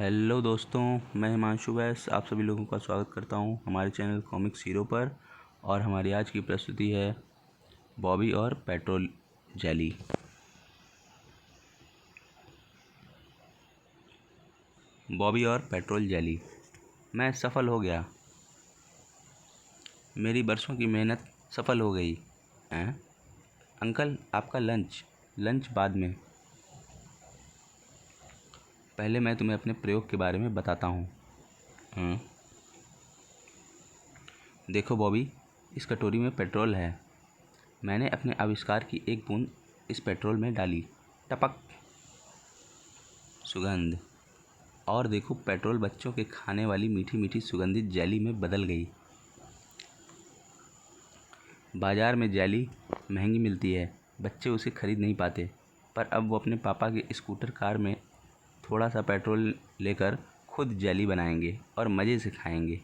Hello दोस्तों, मैं हिमांशु वैस आप सभी लोगों का स्वागत करता हूं हमारे चैनल कॉमिक्स हीरो पर। और हमारी आज की प्रस्तुति है बॉबी और पेट्रोल जेली। बॉबी और पेट्रोल जेली। मैं सफल हो गया, मेरी बरसों की मेहनत सफल हो गई। हैं अंकल, आपका लंच बाद में। पहले मैं तुम्हें अपने प्रयोग के बारे में बताता हूँ। देखो बॉबी, इस कटोरी में पेट्रोल है। मैंने अपने आविष्कार की एक बूंद इस पेट्रोल में डाली। टपक, सुगंध। और देखो, पेट्रोल बच्चों के खाने वाली मीठी मीठी सुगंधित जेली में बदल गई। बाज़ार में जेली महंगी मिलती है, बच्चे उसे खरीद नहीं पाते, पर अब वो अपने पापा के स्कूटर कार में थोड़ा सा पेट्रोल लेकर खुद जेली बनाएंगे और मज़े से खाएंगे।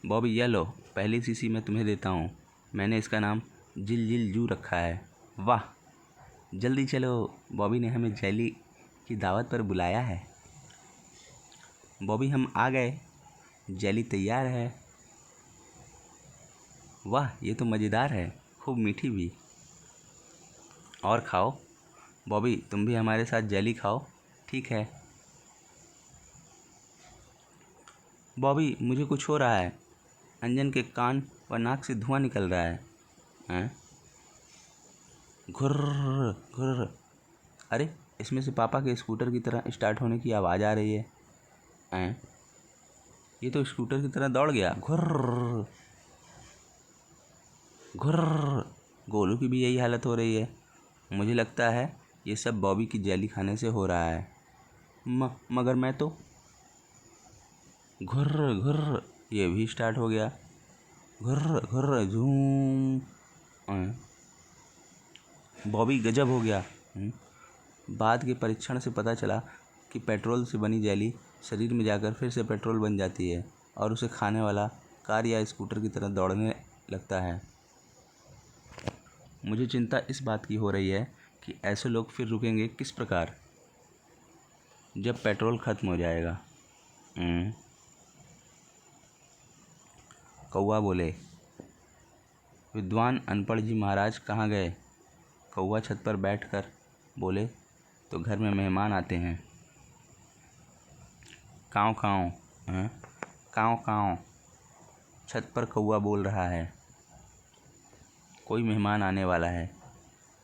बॉबी, ये लो, पहली शीशी मैं तुम्हें देता हूँ। मैंने इसका नाम जिल जिल जू रखा है। वाह, जल्दी चलो, बॉबी ने हमें जेली की दावत पर बुलाया है। बॉबी, हम आ गए, जेली तैयार है। वाह, ये तो मज़ेदार है, खूब मीठी भी। और खाओ बॉबी, तुम भी हमारे साथ जेली खाओ। ठीक है। बॉबी, मुझे कुछ हो रहा है। अंजन के कान व नाक से धुआं निकल रहा है। हैं? घुर्र घुर्र। अरे, इसमें से पापा के स्कूटर की तरह स्टार्ट होने की आवाज़ आ रही है। हैं? ये तो स्कूटर की तरह दौड़ गया। घुर्र घुर्र। गोलू की भी यही हालत हो रही है। मुझे लगता है ये सब बॉबी की जेली खाने से हो रहा है। मगर मैं तो। घुर्र घुर्र, ये भी स्टार्ट हो गया। घुर्र घुर्र झूम। बॉबी, गजब हो गया। बाद के परीक्षण से पता चला कि पेट्रोल से बनी जेली शरीर में जाकर फिर से पेट्रोल बन जाती है और उसे खाने वाला कार या स्कूटर की तरह दौड़ने लगता है। मुझे चिंता इस बात की हो रही है कि ऐसे लोग फिर रुकेंगे किस प्रकार जब पेट्रोल खत्म हो जाएगा। कौवा बोले, विद्वान अनपढ़ जी महाराज कहाँ गए? कौवा छत पर बैठकर बोले, तो घर में मेहमान आते हैं। काँव काँव। काँव काँव। छत पर कौवा बोल रहा है, कोई मेहमान आने वाला है।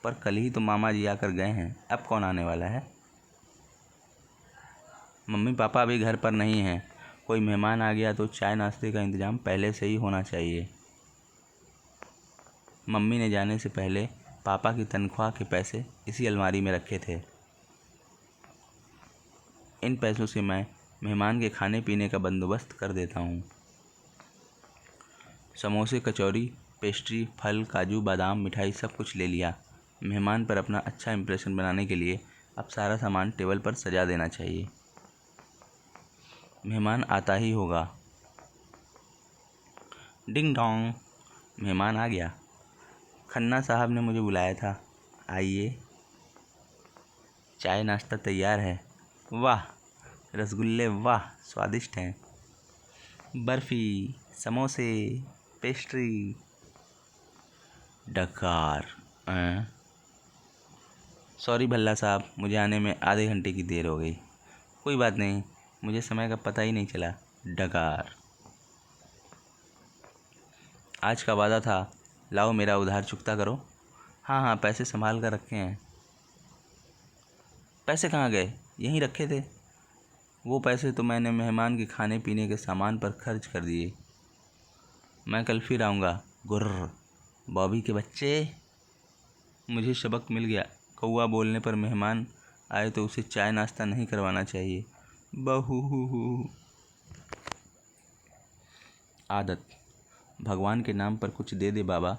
पर कल ही तो मामा जी आकर गए हैं, अब कौन आने वाला है? मम्मी पापा अभी घर पर नहीं हैं। कोई मेहमान आ गया तो चाय नाश्ते का इंतज़ाम पहले से ही होना चाहिए। मम्मी ने जाने से पहले पापा की तनख्वाह के पैसे इसी अलमारी में रखे थे। इन पैसों से मैं मेहमान के खाने पीने का बंदोबस्त कर देता हूँ। समोसे, कचौरी, पेस्ट्री, फल, काजू, बादाम, मिठाई सब कुछ ले लिया। मेहमान पर अपना अच्छा इंप्रेशन बनाने के लिए अब सारा सामान टेबल पर सजा देना चाहिए। मेहमान आता ही होगा। डिंग डोंग, मेहमान आ गया। खन्ना साहब ने मुझे बुलाया था, आइए। चाय नाश्ता तैयार है। वाह, रसगुल्ले वाह स्वादिष्ट हैं। बर्फ़ी, समोसे, पेस्ट्री। डकार। सॉरी भल्ला साहब, मुझे आने में आधे घंटे की देर हो गई। कोई बात नहीं, मुझे समय का पता ही नहीं चला। डकार। आज का वादा था, लाओ मेरा उधार चुकता करो। हाँ हाँ, पैसे संभाल कर रखे हैं। पैसे कहाँ गए? यहीं रखे थे। वो पैसे तो मैंने मेहमान के खाने पीने के सामान पर खर्च कर दिए। मैं कल फिर आऊँगा। गुर्र। बॉबी के बच्चे, मुझे सबक मिल गया। कौवा बोलने पर मेहमान आए तो उसे चाय नाश्ता नहीं करवाना चाहिए। बहू। आदत, भगवान के नाम पर कुछ दे दे बाबा।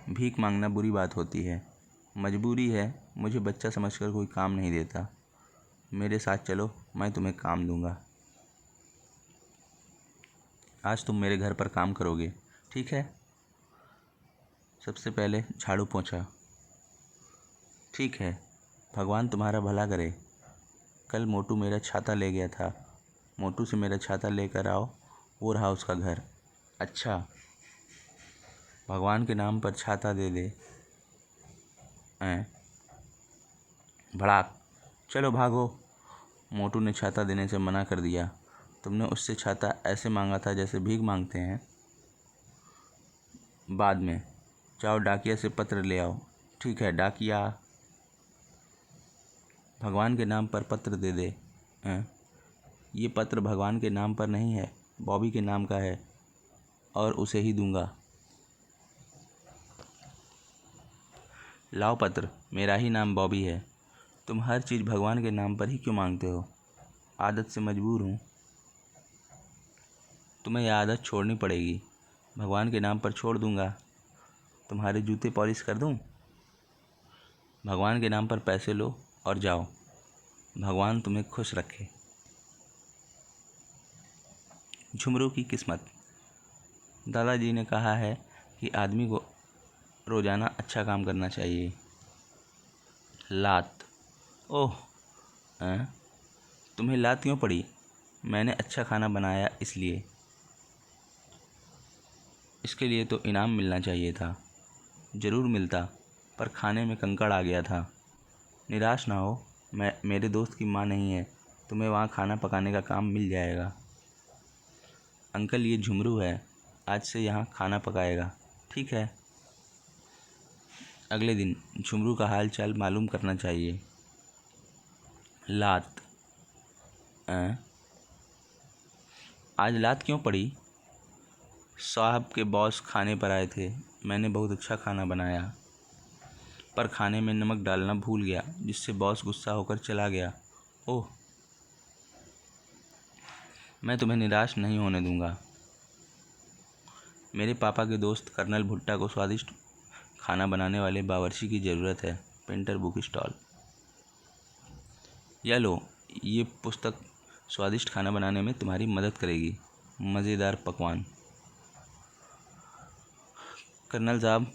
भीख मांगना बुरी बात होती है, मजबूरी है। मुझे बच्चा समझकर कोई काम नहीं देता। मेरे साथ चलो, मैं तुम्हें काम दूंगा। आज तुम मेरे घर पर काम करोगे, ठीक है? सबसे पहले झाड़ू पोंछा। ठीक है। भगवान तुम्हारा भला करे। कल मोटू मेरा छाता ले गया था, मोटू से मेरा छाता लेकर आओ, वो रहा उसका घर। अच्छा, भगवान के नाम पर छाता दे दे। हैं? भड़ाक, चलो भागो। मोटू ने छाता देने से मना कर दिया। तुमने उससे छाता ऐसे मांगा था जैसे भीख मांगते हैं। बाद में जाओ डाकिया से पत्र ले आओ। ठीक है डाकिया। भगवान के नाम पर पत्र दे दे। हैं? ये पत्र भगवान के नाम पर नहीं है, बॉबी के नाम का है, और उसे ही दूंगा। लाओ पत्र, मेरा ही नाम बॉबी है। तुम हर चीज़ भगवान के नाम पर ही क्यों मांगते हो? आदत से मजबूर हूँ। तुम्हें यह आदत छोड़नी पड़ेगी। भगवान के नाम पर छोड़ दूंगा। तुम्हारे जूते पॉलिश कर दूं? भगवान के नाम पर पैसे लो और जाओ। भगवान तुम्हें खुश रखे। झुमरू की किस्मत। दादाजी ने कहा है कि आदमी को रोज़ाना अच्छा काम करना चाहिए। लात। ओह, तुम्हें लात क्यों पड़ी? मैंने अच्छा खाना बनाया इसलिए। इसके लिए तो इनाम मिलना चाहिए था। ज़रूर मिलता, पर खाने में कंकड़ आ गया था। निराश ना हो, मेरे दोस्त की माँ नहीं है, तुम्हें वहाँ खाना पकाने का काम मिल जाएगा। अंकल ये झुमरू है, आज से यहाँ खाना पकाएगा। ठीक है। अगले दिन झुमरू का हाल चाल मालूम करना चाहिए। लात। आज लात क्यों पड़ी? साहब के बॉस खाने पर आए थे। मैंने बहुत अच्छा खाना बनाया, पर खाने में नमक डालना भूल गया, जिससे बॉस गुस्सा होकर चला गया। ओह, मैं तुम्हें निराश नहीं होने दूंगा। मेरे पापा के दोस्त कर्नल भुट्टा को स्वादिष्ट खाना बनाने वाले बावर्ची की ज़रूरत है। Painter book stall. या लो, ये पुस्तक स्वादिष्ट खाना बनाने में तुम्हारी मदद करेगी। मज़ेदार पकवान। कर्नल साहब,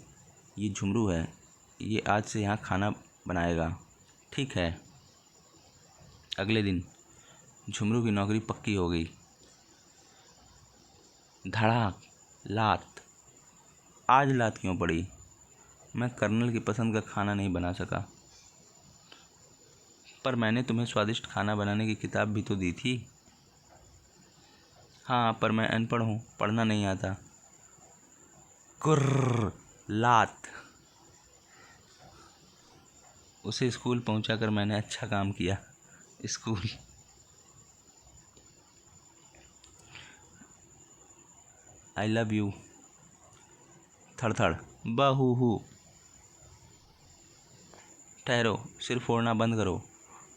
ये झुमरू है, ये आज से यहाँ खाना बनाएगा। ठीक है। अगले दिन झुमरू की नौकरी पक्की हो गई। धड़ाक। लात। आज लात क्यों पड़ी? मैं कर्नल की पसंद का खाना नहीं बना सका। पर मैंने तुम्हें स्वादिष्ट खाना बनाने की किताब भी तो दी थी। हाँ, पर मैं अनपढ़ हूँ, पढ़ना नहीं आता। कुर्र। लात। उसे स्कूल पहुंचाकर मैंने अच्छा काम किया। स्कूल। I love you. थड़-थड़। बहू। ठहरो, सिर फोड़ना बंद करो।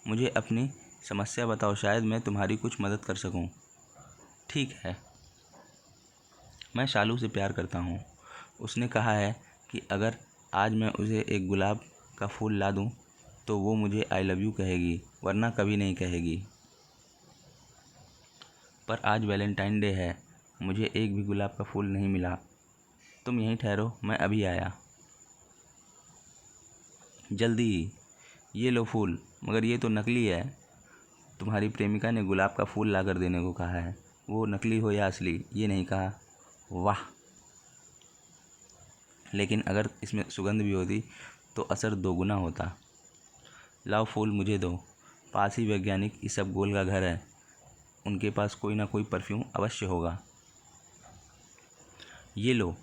मुझे अपनी समस्या बताओ, शायद मैं तुम्हारी कुछ मदद कर सकूं। ठीक है। मैं शालू से प्यार करता हूँ। उसने कहा है कि अगर आज मैं उसे एक गुलाब का फूल ला दूँ तो वो मुझे आई लव यू कहेगी, वरना कभी नहीं कहेगी। पर आज वैलेंटाइन डे है, मुझे एक भी गुलाब का फूल नहीं मिला। तुम यहीं ठहरो, मैं अभी आया। जल्दी। ये लो फूल, मगर ये तो नकली है। तुम्हारी प्रेमिका ने गुलाब का फूल ला कर देने को कहा है। वो नकली हो या असली ये नहीं कहा। वाह, लेकिन अगर इसमें सुगंध भी होती तो असर दोगुना होता। लाओ फूल मुझे दो। पास ही वैज्ञानिक इसबगोल का घर है, उनके पास कोई ना कोई परफ्यूम अवश्य होगा। ये लो,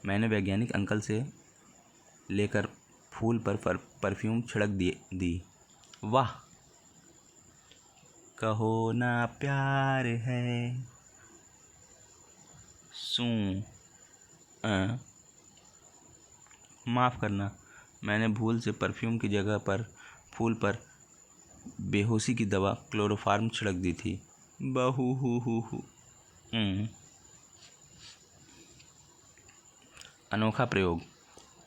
मैंने वैज्ञानिक अंकल से लेकर फूल पर परफ्यूम छिड़क दी। वाह, कहो ना प्यार है। सू। माफ़ करना, मैंने भूल से परफ्यूम की जगह पर फूल पर बेहोशी की दवा क्लोरोफार्म छिड़क दी थी। बहू हु। अनोखा प्रयोग।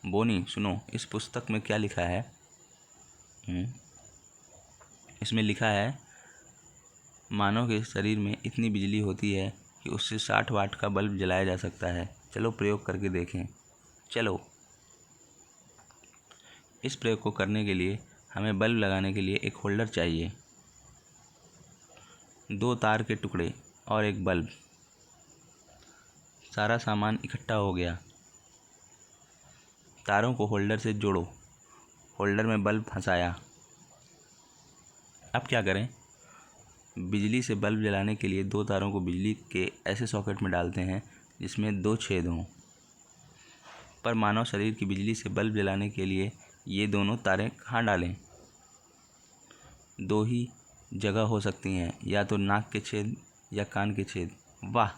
बोनी सुनो, इस पुस्तक में क्या लिखा है? इसमें लिखा है, मानव के शरीर में इतनी बिजली होती है कि उससे 60 वाट का बल्ब जलाया जा सकता है। चलो प्रयोग करके देखें। चलो। इस प्रयोग को करने के लिए हमें बल्ब लगाने के लिए एक होल्डर चाहिए, 2 तार के टुकड़े और एक बल्ब। सारा सामान इकट्ठा हो गया। तारों को होल्डर से जोड़ो। होल्डर में बल्ब फंसाया। अब क्या करें? बिजली से बल्ब जलाने के लिए 2 तारों को बिजली के ऐसे सॉकेट में डालते हैं जिसमें 2 छेद हों। पर मानव शरीर की बिजली से बल्ब जलाने के लिए ये दोनों तारें कहाँ डालें? 2 ही जगह हो सकती हैं, या तो नाक के छेद या कान के छेद। वाह!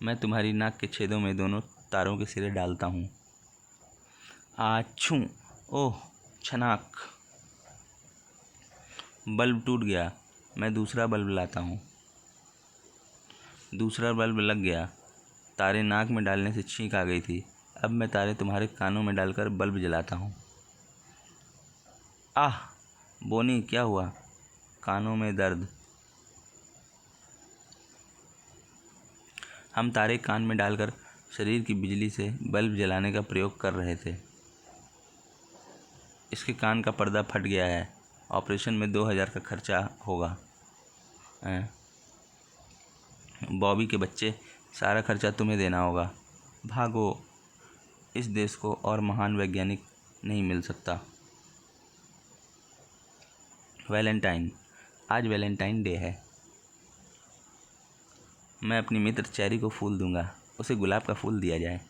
मैं तुम्हारी नाक के छेदों में दोनों तारों के सिरे डालता हूँ। आछू! ओह! छनाक! बल्ब टूट गया। मैं दूसरा बल्ब लाता हूँ। दूसरा बल्ब लग गया। तारे नाक में डालने से छींक आ गई थी। अब मैं तारे तुम्हारे कानों में डालकर बल्ब जलाता हूँ। आह! बोनी, क्या हुआ? कानों में दर्द। हम तारे कान में डालकर शरीर की बिजली से बल्ब जलाने का प्रयोग कर रहे थे। इसके कान का पर्दा फट गया है। ऑपरेशन में 2000 का खर्चा होगा। बॉबी के बच्चे, सारा खर्चा तुम्हें देना होगा। भागो! इस देश को और महान वैज्ञानिक नहीं मिल सकता। वैलेंटाइन। आज वैलेंटाइन डे है। मैं अपनी मित्र चेरी को फूल दूंगा। उसे गुलाब का फूल दिया जाए।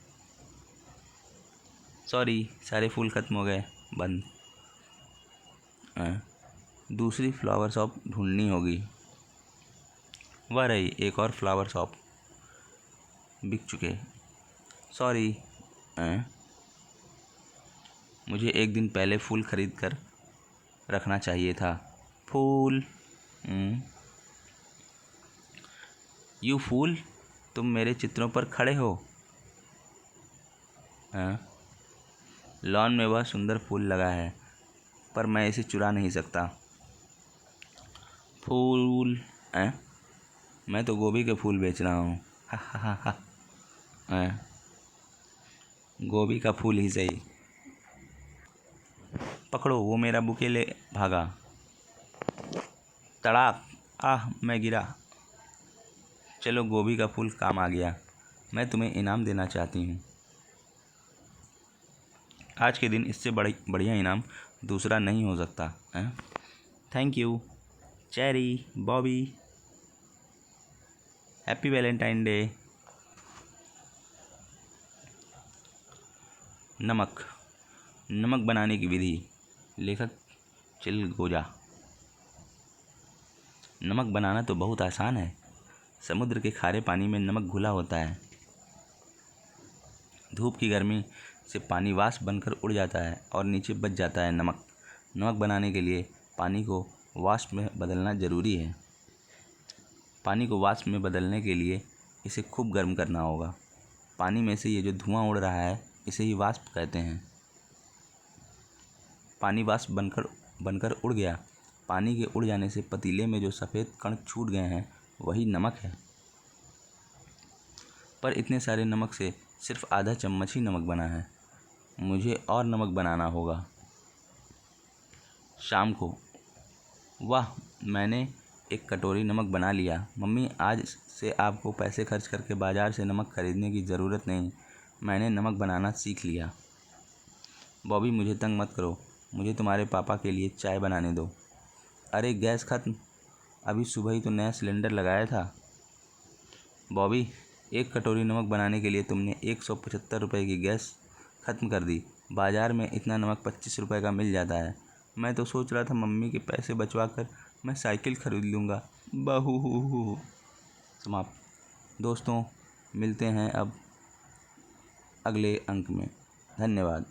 सॉरी, सारे फूल खत्म हो गए। बंद। दूसरी फ्लावर शॉप ढूंढनी होगी। वह रही, एक और फ्लावर शॉप। बिक चुके। सॉरी, मुझे एक दिन पहले फूल खरीद कर रखना चाहिए था। फूल। यू फूल, तुम मेरे चित्रों पर खड़े हो। लॉन में वह सुंदर फूल लगा है, पर मैं इसे चुरा नहीं सकता। फूल। मैं तो गोभी के फूल बेच रहा हूँ। हा हा हा हा। गोभी का फूल ही सही। पकड़ो, वो मेरा बुके ले भागा। तड़ाक! आह! मैं गिरा। चलो, गोभी का फूल काम आ गया। मैं तुम्हें इनाम देना चाहती हूँ। आज के दिन इससे बढ़िया इनाम दूसरा नहीं हो सकता। Thank you cherry, Bobby. Happy Valentine day. नमक। नमक बनाने की विधि। लेखक चिलगोजा। नमक बनाना तो बहुत आसान है। समुद्र के खारे पानी में नमक घुला होता है। धूप की गर्मी से पानी वाष्प बनकर उड़ जाता है और नीचे बच जाता है नमक। नमक बनाने के लिए पानी को वाष्प में बदलना ज़रूरी है। पानी को वाष्प में बदलने के लिए इसे खूब गर्म करना होगा। पानी में से ये जो धुआं उड़ रहा है, इसे ही वाष्प कहते हैं। पानी वाष्प बनकर उड़ गया। पानी के उड़ जाने से पतीले में जो सफ़ेद कण छूट गए हैं, वही नमक है। पर इतने सारे नमक से सिर्फ आधा चम्मच ही नमक बना है। मुझे और नमक बनाना होगा। शाम को। वाह! मैंने एक कटोरी नमक बना लिया। मम्मी, आज से आपको पैसे खर्च करके बाज़ार से नमक खरीदने की ज़रूरत नहीं। मैंने नमक बनाना सीख लिया। बॉबी, मुझे तंग मत करो। मुझे तुम्हारे पापा के लिए चाय बनाने दो। अरे, गैस ख़त्म। अभी सुबह ही तो नया सिलेंडर लगाया था। बॉबी, एक कटोरी नमक बनाने के लिए तुमने 175 रुपये की गैस ख़त्म कर दी। बाज़ार में इतना नमक 25 रुपये का मिल जाता है। मैं तो सोच रहा था मम्मी के पैसे बचवा कर मैं साइकिल खरीद लूँगा। बहू। समाप्त। दोस्तों, मिलते हैं अब अगले अंक में। धन्यवाद।